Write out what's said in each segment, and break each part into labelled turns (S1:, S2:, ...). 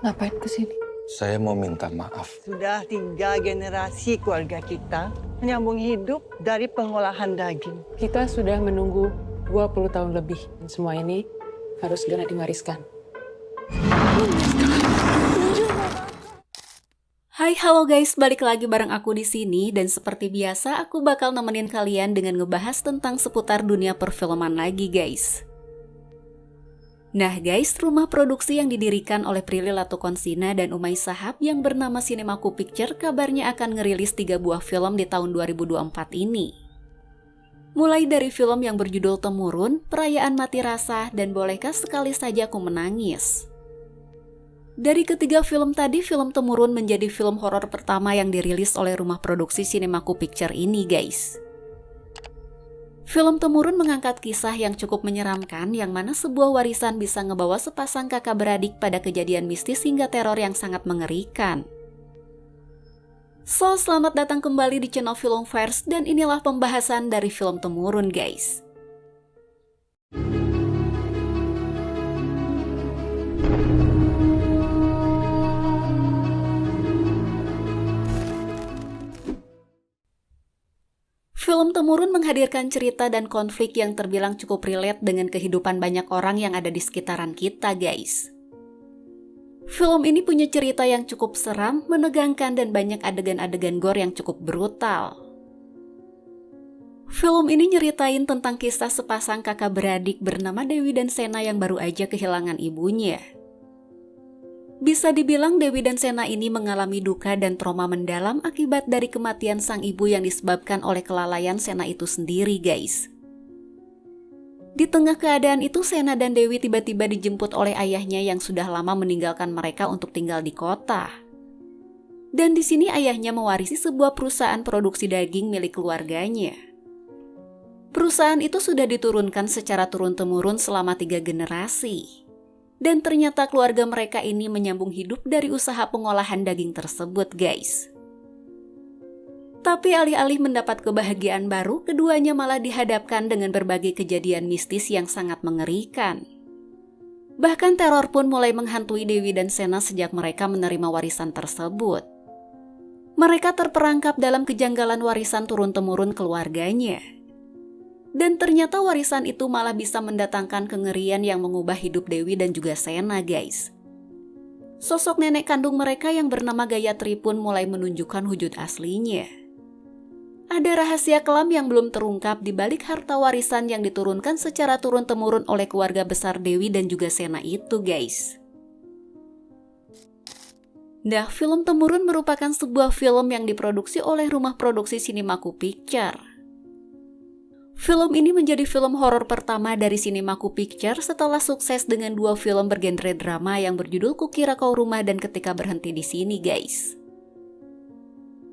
S1: Ngapain kesini?
S2: Saya mau minta maaf.
S3: Sudah 3 generasi keluarga kita menyambung hidup dari pengolahan daging.
S1: Kita sudah menunggu 20 tahun lebih. Dan semua ini harus segera diwariskan.
S4: Hai, halo guys, balik lagi bareng aku di sini dan seperti biasa aku bakal nemenin kalian dengan ngebahas tentang seputar dunia perfilman lagi guys. Nah guys, rumah produksi yang didirikan oleh Prilly Latukonsina dan Umay Shahab yang bernama Cinemaku Picture kabarnya akan ngerilis 3 buah film di tahun 2024 ini. Mulai dari film yang berjudul Temurun, Perayaan Mati Rasa, dan Bolehkah Sekali Saja Aku Menangis. Dari ketiga film tadi, film Temurun menjadi film horor pertama yang dirilis oleh rumah produksi Cinemaku Picture ini guys. Film Temurun mengangkat kisah yang cukup menyeramkan yang mana sebuah warisan bisa ngebawa sepasang kakak beradik pada kejadian mistis hingga teror yang sangat mengerikan. So, selamat datang kembali di channel Filmverse dan inilah pembahasan dari film Temurun guys. Film Temurun menghadirkan cerita dan konflik yang terbilang cukup relate dengan kehidupan banyak orang yang ada di sekitaran kita guys. Film ini punya cerita yang cukup seram, menegangkan, dan banyak adegan-adegan gore yang cukup brutal. Film ini nyeritain tentang kisah sepasang kakak beradik bernama Dewi dan Sena yang baru aja kehilangan ibunya. Bisa dibilang Dewi dan Sena ini mengalami duka dan trauma mendalam akibat dari kematian sang ibu yang disebabkan oleh kelalaian Sena itu sendiri guys. Di tengah keadaan itu Sena dan Dewi tiba-tiba dijemput oleh ayahnya yang sudah lama meninggalkan mereka untuk tinggal di kota. Dan di sini ayahnya mewarisi sebuah perusahaan produksi daging milik keluarganya. Perusahaan itu sudah diturunkan secara turun-temurun selama 3 generasi. Dan ternyata keluarga mereka ini menyambung hidup dari usaha pengolahan daging tersebut guys. Tapi alih-alih mendapat kebahagiaan baru, keduanya malah dihadapkan dengan berbagai kejadian mistis yang sangat mengerikan. Bahkan teror pun mulai menghantui Dewi dan Sena sejak mereka menerima warisan tersebut. Mereka terperangkap dalam kejanggalan warisan turun-temurun keluarganya. Dan ternyata warisan itu malah bisa mendatangkan kengerian yang mengubah hidup Dewi dan juga Sena guys. Sosok nenek kandung mereka yang bernama Gayatri pun mulai menunjukkan wujud aslinya. Ada rahasia kelam yang belum terungkap di balik harta warisan yang diturunkan secara turun-temurun oleh keluarga besar Dewi dan juga Sena itu guys. Nah, film Temurun merupakan sebuah film yang diproduksi oleh rumah produksi Cinemaku Picture. Film ini menjadi film horor pertama dari Cinemaku Picture setelah sukses dengan 2 film bergenre drama yang berjudul Kukira Kau Rumah dan Ketika Berhenti di Sini guys.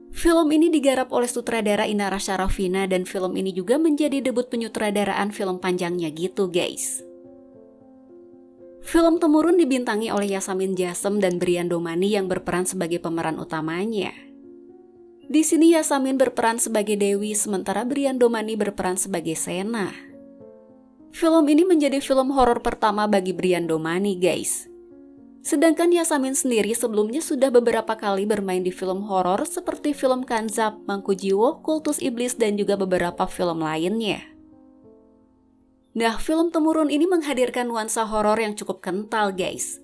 S4: Film ini digarap oleh sutradara Inara Syarafina dan film ini juga menjadi debut penyutradaraan film panjangnya gitu guys. Film Temurun dibintangi oleh Yasamin Jasem dan Brian Domani yang berperan sebagai pemeran utamanya. Di sini Yasamin berperan sebagai Dewi, sementara Brian Domani berperan sebagai Sena. Film ini menjadi film horor pertama bagi Brian Domani guys. Sedangkan Yasamin sendiri sebelumnya sudah beberapa kali bermain di film horor seperti film Kanzab, Mangku Jiwo, Kultus Iblis, dan juga beberapa film lainnya. Nah, film Temurun ini menghadirkan nuansa horor yang cukup kental guys.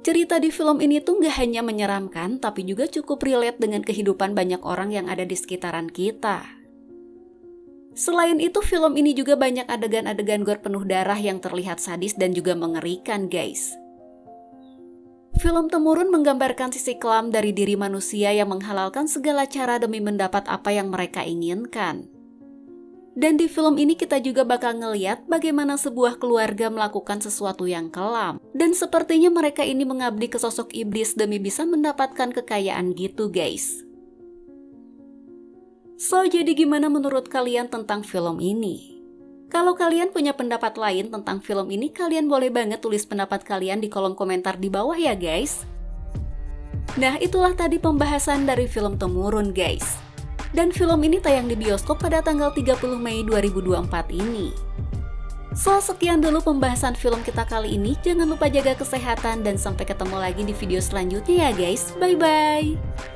S4: Cerita di film ini tuh gak hanya menyeramkan, tapi juga cukup relate dengan kehidupan banyak orang yang ada di sekitaran kita. Selain itu, film ini juga banyak adegan-adegan gore penuh darah yang terlihat sadis dan juga mengerikan guys. Film Temurun menggambarkan sisi kelam dari diri manusia yang menghalalkan segala cara demi mendapat apa yang mereka inginkan. Dan di film ini kita juga bakal ngeliat bagaimana sebuah keluarga melakukan sesuatu yang kelam. Dan sepertinya mereka ini mengabdi ke sosok iblis demi bisa mendapatkan kekayaan gitu guys. So, jadi gimana menurut kalian tentang film ini? Kalau kalian punya pendapat lain tentang film ini, kalian boleh banget tulis pendapat kalian di kolom komentar di bawah ya guys. Nah, itulah tadi pembahasan dari film Temurun guys. Dan film ini tayang di bioskop pada tanggal 30 Mei 2024 ini. So, sekian dulu pembahasan film kita kali ini. Jangan lupa jaga kesehatan dan sampai ketemu lagi di video selanjutnya ya guys. Bye-bye.